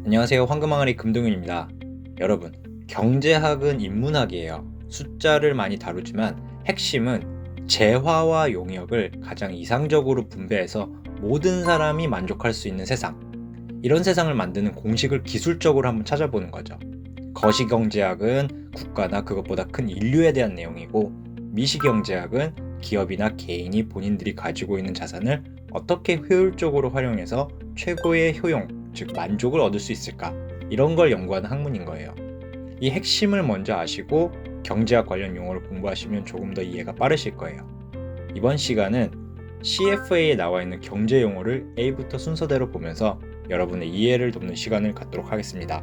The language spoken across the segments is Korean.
안녕하세요. 황금항아리 금동윤입니다. 여러분, 경제학은 인문학이에요. 숫자를 많이 다루지만 핵심은 재화와 용역을 가장 이상적으로 분배해서 모든 사람이 만족할 수 있는 세상. 이런 세상을 만드는 공식을 기술적으로 한번 찾아보는 거죠. 거시경제학은 국가나 그것보다 큰 인류에 대한 내용이고, 미시경제학은 기업이나 개인이 본인들이 가지고 있는 자산을 어떻게 효율적으로 활용해서 최고의 효용, 즉 만족을 얻을 수 있을까? 이런 걸 연구하는 학문인 거예요. 이 핵심을 먼저 아시고 경제학 관련 용어를 공부하시면 조금 더 이해가 빠르실 거예요. 이번 시간은 CFA에 나와 있는 경제 용어를 A부터 순서대로 보면서 여러분의 이해를 돕는 시간을 갖도록 하겠습니다.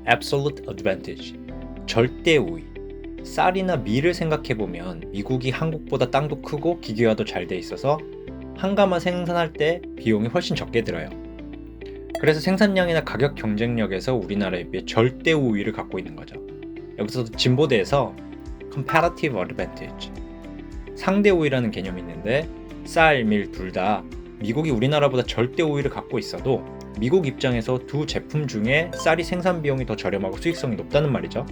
Absolute Advantage, 절대 우위. 쌀이나 밀을 생각해보면 미국이 한국보다 땅도 크고 기계화도 잘 돼 있어서 한 가마 생산할 때 비용이 훨씬 적게 들어요. 그래서 생산량이나 가격 경쟁력에서 우리나라에 비해 절대 우위를 갖고 있는 거죠. 여기서도 진보대에서 Comparative Advantage, 상대 우위라는 개념이 있는데 쌀, 밀 둘 다 미국이 우리나라보다 절대 우위를 갖고 있어도 미국 입장에서 두 제품 중에 쌀이 생산 비용이 더 저렴하고 수익성이 높다는 말이죠.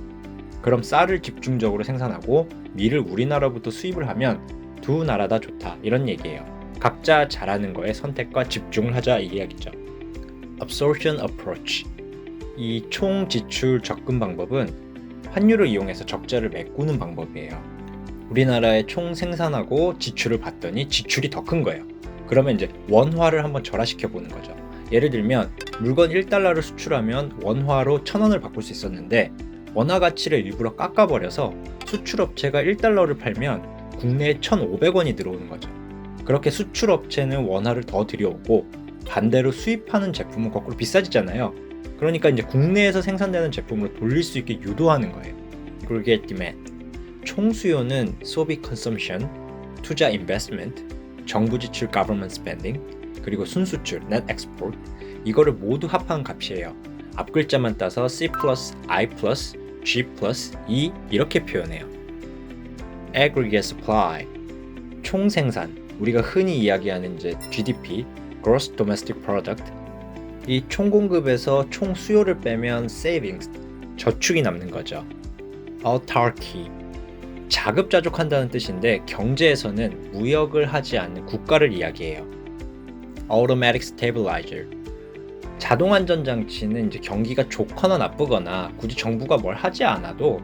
그럼 쌀을 집중적으로 생산하고 밀을 우리나라부터 수입을 하면 두 나라 다 좋다, 이런 얘기예요. 각자 잘하는 거에 선택과 집중을 하자, 이 이야기죠. Absorption Approach, 이 총 지출 접근 방법은 환율을 이용해서 적자를 메꾸는 방법이에요. 우리나라에 총 생산하고 지출을 봤더니 지출이 더 큰 거예요. 그러면 이제 원화를 한번 절하시켜 보는 거죠. 예를 들면 물건 1달러를 수출하면 원화로 1,000원을 바꿀 수 있었는데 원화 가치를 일부러 깎아버려서 수출업체가 1달러를 팔면 국내에 1,500원이 들어오는 거죠. 그렇게 수출업체는 원화를 더 들여오고 반대로 수입하는 제품은 거꾸로 비싸지잖아요. 그러니까 이제 국내에서 생산되는 제품으로 돌릴 수 있게 유도하는 거예요. Aggregate Demand. 총 수요는 소비 Consumption, 투자 Investment, 정부 지출 Government Spending, 그리고 순수출 Net Export, 이거를 모두 합한 값이에요. 앞글자만 따서 C 플러스 I 플러스 G 플러스 E 이렇게 표현해요. Aggregate Supply, 총 생산, 우리가 흔히 이야기하는 이제 GDP, Gross Domestic Product, 이 총 공급에서 총 수요를 빼면 Savings, 저축이 남는 거죠. Autarky, 자급자족한다는 뜻인데 경제에서는 무역을 하지 않는 국가를 이야기해요. Automatic Stabilizer, 자동 안전장치는 이제 경기가 좋거나 나쁘거나 굳이 정부가 뭘 하지 않아도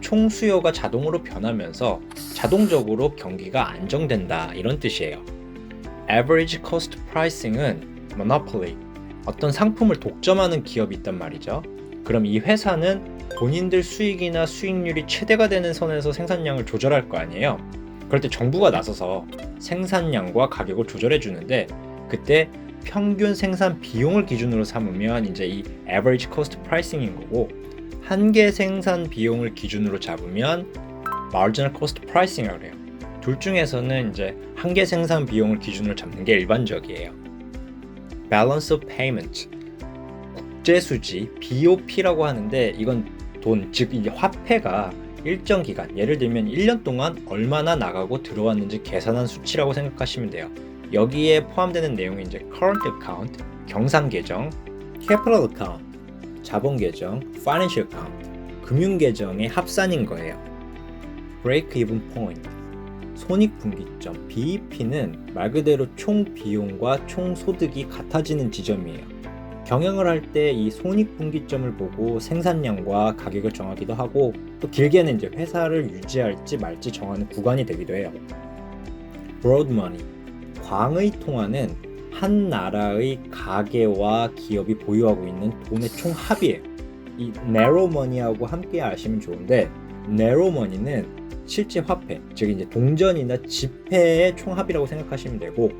총 수요가 자동으로 변하면서 자동적으로 경기가 안정된다, 이런 뜻이에요. Average Cost Pricing은 Monopoly, 어떤 상품을 독점하는 기업이 있단 말이죠. 그럼 이 회사는 본인들 수익이나 수익률이 최대가 되는 선에서 생산량을 조절할 거 아니에요. 그럴 때 정부가 나서서 생산량과 가격을 조절해 주는데 그때 평균 생산 비용을 기준으로 삼으면 이제 이 average cost pricing인 거고, 한계 생산 비용을 기준으로 잡으면 marginal cost pricing이라고 해요. 둘 중에서는 이제 한계 생산 비용을 기준으로 잡는 게 일반적이에요. balance of payment, 국제수지 BOP라고 하는데 이건 돈, 즉 이제 화폐가 일정 기간, 예를 들면 1년 동안 얼마나 나가고 들어왔는지 계산한 수치라고 생각하시면 돼요. 여기에 포함되는 내용이 이제 current account, 경상 계정, capital account, 자본 계정, financial account, 금융 계정의 합산인 거예요. break even point, 손익 분기점, BEP는 말 그대로 총 비용과 총 소득이 같아지는 지점이에요. 경영을 할 때 이 손익 분기점을 보고 생산량과 가격을 정하기도 하고, 또 길게는 이제 회사를 유지할지 말지 정하는 구간이 되기도 해요. broad money, 광의 통화는 한 나라의 가계와 기업이 보유하고 있는 돈의 총 합이에요. 이 narrow money하고 함께 아시면 좋은데, narrow money는 실제 화폐, 즉 이제 동전이나 지폐의 총합이라고 생각하시면 되고,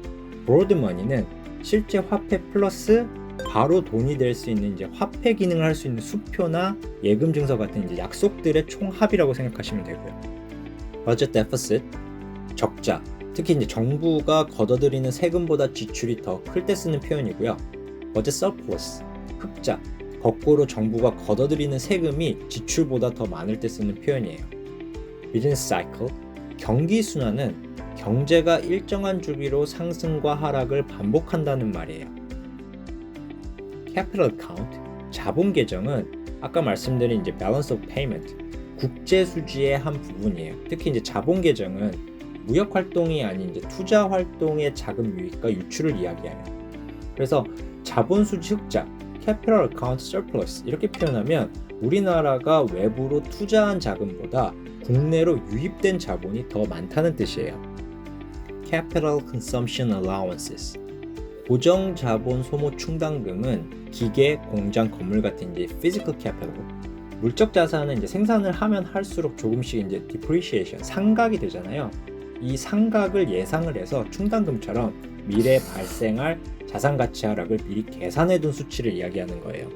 broad money는 실제 화폐 플러스 바로 돈이 될 수 있는 이제 화폐 기능을 할 수 있는 수표나 예금 증서 같은 이제 약속들의 총합이라고 생각하시면 되고요. budget deficit, 적자, 특히 이제 정부가 걷어들이는 세금보다 지출이 더 클 때 쓰는 표현이고요. budget surplus, 흑자, 거꾸로 정부가 걷어들이는 세금이 지출보다 더 많을 때 쓰는 표현이에요. business cycle, 경기 순환은 경제가 일정한 주기로 상승과 하락을 반복한다는 말이에요. Capital Account, 자본 계정은 아까 말씀드린 이제 Balance of Payment, 국제 수지의 한 부분이에요. 특히 이제 자본 계정은 무역 활동이 아닌 이제 투자 활동의 자금 유입과 유출을 이야기해요. 그래서 자본 수지 흑자, Capital Account Surplus 이렇게 표현하면 우리나라가 외부로 투자한 자금보다 국내로 유입된 자본이 더 많다는 뜻이에요. Capital Consumption Allowances, 고정 자본 소모 충당금은 기계, 공장, 건물 같은 이제 Physical Capital, 물적 자산은 이제 생산을 하면 할수록 조금씩 이제 Depreciation, 상각이 되잖아요. 이 상각을 예상을 해서 충당금처럼 미래에 발생할 자산 가치 하락을 미리 계산해둔 수치를 이야기하는 거예요.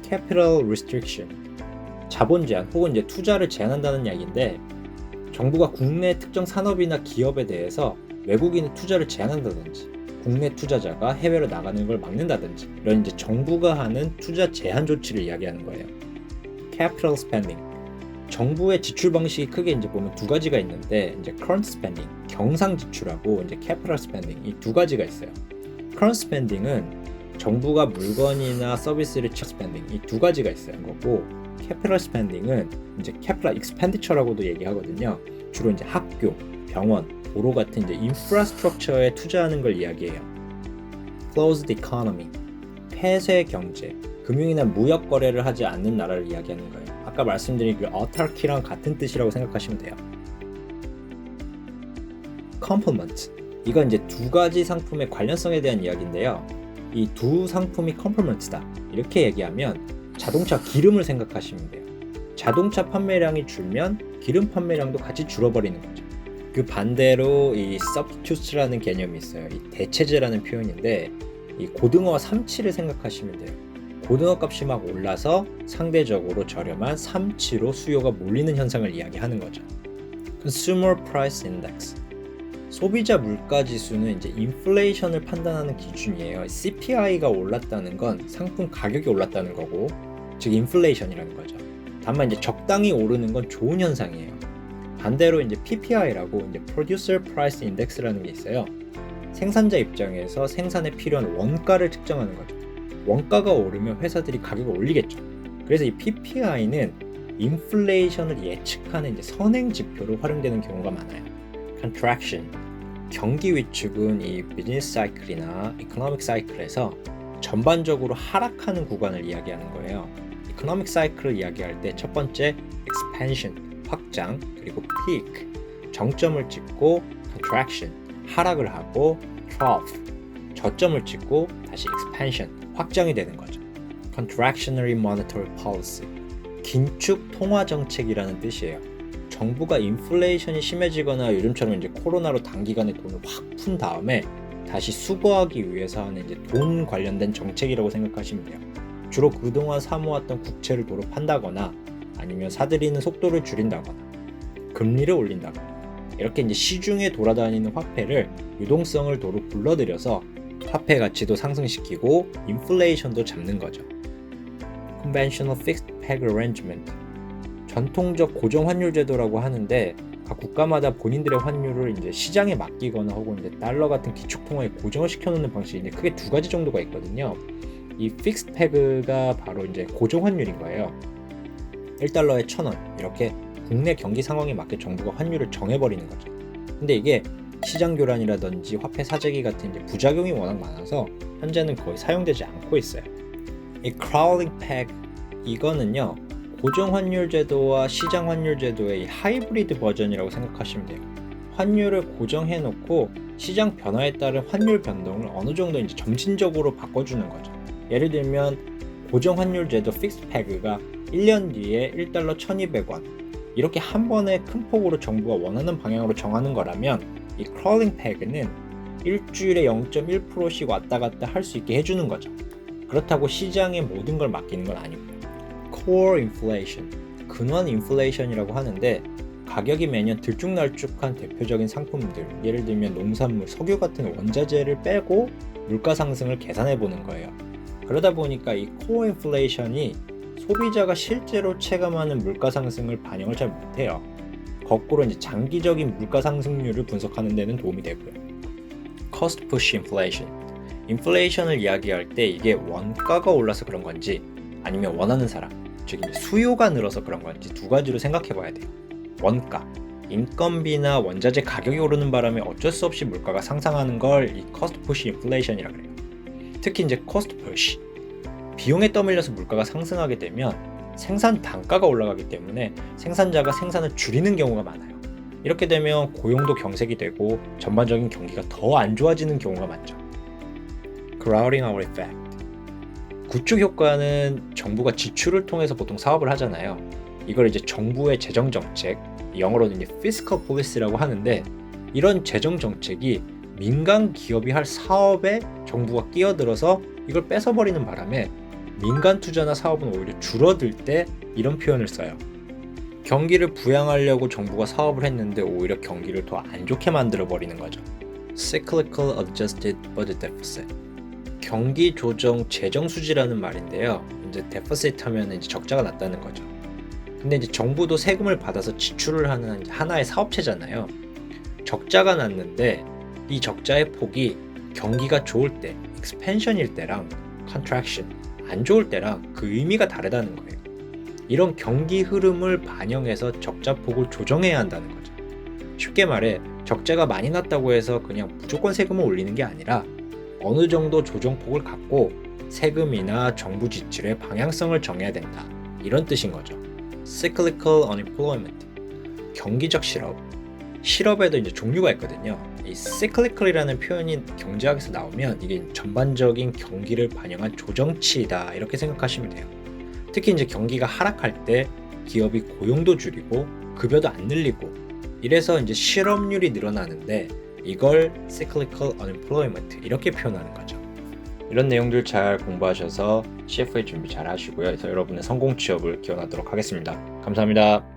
Capital Restriction, 자본 제한 혹은 이제 투자를 제한한다는 이야기인데 정부가 국내 특정 산업이나 기업에 대해서 외국인의 투자를 제한한다든지 국내 투자자가 해외로 나가는 걸 막는다든지 이런 이제 정부가 하는 투자 제한 조치를 이야기하는 거예요. Capital Spending, 정부의 지출 방식이 크게 이제 보면 두 가지가 있는데 이제 Current Spending, 경상 지출하고 이제 Capital Spending 이 두 가지가 있어요. Current Spending은 정부가 물건이나 서비스를 Spending 이 두 가지가 있어요. 거고 Capital Spending은 이제 Capital Expenditure라고도 얘기하거든요. 주로 이제 학교, 병원, 도로 같은 이제 인프라스트럭처에 투자하는 걸 이야기해요. Closed Economy, 폐쇄 경제, 금융이나 무역 거래를 하지 않는 나라를 이야기하는 거예요. 아까 말씀드린 그 autarky랑 같은 뜻이라고 생각하시면 돼요. Complement, 이건 이제 두 가지 상품의 관련성에 대한 이야기인데요. 이 두 상품이 complement다 이렇게 얘기하면 자동차 기름을 생각하시면 돼요. 자동차 판매량이 줄면 기름 판매량도 같이 줄어버리는 거죠. 그 반대로 이 substitute라는 개념이 있어요. 이 대체제라는 표현인데 이 고등어와 삼치를 생각하시면 돼요. 고등어 값이 막 올라서 상대적으로 저렴한 삼치로 수요가 몰리는 현상을 이야기하는 거죠. Consumer Price Index, 소비자 물가 지수는 이제 인플레이션을 판단하는 기준이에요. CPI가 올랐다는 건 상품 가격이 올랐다는 거고, 즉 인플레이션이라는 거죠. 다만 이제 적당히 오르는 건 좋은 현상이에요. 반대로 이제 PPI라고 이제 Producer Price Index라는 게 있어요. 생산자 입장에서 생산에 필요한 원가를 측정하는 거죠. 원가가 오르면 회사들이 가격을 올리겠죠. 그래서 이 PPI는 인플레이션을 예측하는 이제 선행 지표로 활용되는 경우가 많아요. Contraction, 경기 위축은 이 비즈니스 사이클이나 이코노믹 사이클에서 전반적으로 하락하는 구간을 이야기하는 거예요. 이코노믹 사이클을 이야기할 때 첫 번째 expansion, 확장, 그리고 peak, 정점을 찍고 contraction, 하락을 하고 trough, 저점을 찍고 다시 expansion, 확장이 되는 거죠. Contractionary Monetary Policy, 긴축 통화 정책이라는 뜻이에요. 정부가 인플레이션이 심해지거나 요즘처럼 이제 코로나로 단기간에 돈을 확 푼 다음에 다시 수거하기 위해서 하는 이제 돈 관련된 정책이라고 생각하시면 돼요. 주로 그동안 사모았던 국채를 도로 판다거나 아니면 사들이는 속도를 줄인다거나 금리를 올린다거나 이렇게 이제 시중에 돌아다니는 화폐를 유동성을 도로 불러들여서 화폐 가치도 상승시키고 인플레이션도 잡는 거죠. Conventional Fixed Peg Arrangement, 전통적 고정 환율 제도라고 하는데 각 국가마다 본인들의 환율을 이제 시장에 맡기거나 혹은 이제 달러 같은 기축 통화에 고정을 시켜놓는 방식이 크게 두 가지 정도가 있거든요. 이 Fixed Peg가 바로 이제 고정 환율인 거예요. 1달러에 1,000원 이렇게 국내 경기 상황에 맞게 정부가 환율을 정해버리는 거죠. 근데 이게 시장 교란이라든지 화폐 사재기 같은 이제 부작용이 워낙 많아서 현재는 거의 사용되지 않고 있어요. 이 Crawling Peg, 이거는요 고정 환율 제도와 시장 환율 제도의 이 하이브리드 버전이라고 생각하시면 돼요. 환율을 고정해 놓고 시장 변화에 따른 환율 변동을 어느 정도 이제 점진적으로 바꿔주는 거죠. 예를 들면 고정 환율 제도 Fixed Peg가 1년 뒤에 1달러 1,200원 이렇게 한 번에 큰 폭으로 정부가 원하는 방향으로 정하는 거라면 이 Crawling Peg는 일주일에 0.1%씩 왔다 갔다 할 수 있게 해주는 거죠. 그렇다고 시장에 모든 걸 맡기는 건 아니고요. Core Inflation, 근원 인플레이션이라고 하는데 가격이 매년 들쭉날쭉한 대표적인 상품들, 예를 들면 농산물, 석유 같은 원자재를 빼고 물가 상승을 계산해 보는 거예요. 그러다 보니까 이 Core Inflation이 소비자가 실제로 체감하는 물가 상승을 반영을 잘 못해요. 거꾸로 이제 장기적인 물가 상승률을 분석하는 데는 도움이 되고요. Cost push inflation. 인플레이션을 이야기할 때 이게 원가가 올라서 그런 건지 아니면 원하는 사람, 즉 이제 수요가 늘어서 그런 건지 두 가지로 생각해 봐야 돼요. 원가, 인건비나 원자재 가격이 오르는 바람에 어쩔 수 없이 물가가 상승하는 걸 이 cost push inflation이라 그래요. 특히 이제 cost push, 비용에 떠밀려서 물가가 상승하게 되면 생산 단가가 올라가기 때문에 생산자가 생산을 줄이는 경우가 많아요. 이렇게 되면 고용도 경색이 되고 전반적인 경기가 더 안 좋아지는 경우가 많죠. Crowding out effect. 구축 효과는 정부가 지출을 통해서 보통 사업을 하잖아요. 이걸 이제 정부의 재정 정책, 영어로는 이제 fiscal policy라고 하는데, 이런 재정 정책이 민간 기업이 할 사업에 정부가 끼어들어서 이걸 뺏어버리는 바람에 민간 투자나 사업은 오히려 줄어들 때 이런 표현을 써요. 경기를 부양하려고 정부가 사업을 했는데 오히려 경기를 더 안 좋게 만들어 버리는 거죠. Cyclical adjusted budget deficit. 경기 조정 재정 수지라는 말인데요. 이제 deficit 하면 이제 적자가 났다는 거죠. 근데 이제 정부도 세금을 받아서 지출을 하는 하나의 사업체잖아요. 적자가 났는데 이 적자의 폭이 경기가 좋을 때, expansion일 때랑 contraction, 안 좋을 때랑 그 의미가 다르다는 거예요. 이런 경기 흐름을 반영해서 적자폭을 조정해야 한다는 거죠. 쉽게 말해 적자가 많이 났다고 해서 그냥 무조건 세금을 올리는 게 아니라 어느 정도 조정폭을 갖고 세금이나 정부 지출의 방향성을 정해야 된다. 이런 뜻인 거죠. Cyclical unemployment. 경기적 실업. 실업에도 이제 종류가 있거든요. 이 cyclical이라는 표현이 경제학에서 나오면 이게 전반적인 경기를 반영한 조정치이다. 이렇게 생각하시면 돼요. 특히 이제 경기가 하락할 때 기업이 고용도 줄이고 급여도 안 늘리고 이래서 이제 실업률이 늘어나는데 이걸 cyclical unemployment 이렇게 표현하는 거죠. 이런 내용들 잘 공부하셔서 CFA 준비 잘 하시고요. 그래서 여러분의 성공 취업을 기원하도록 하겠습니다. 감사합니다.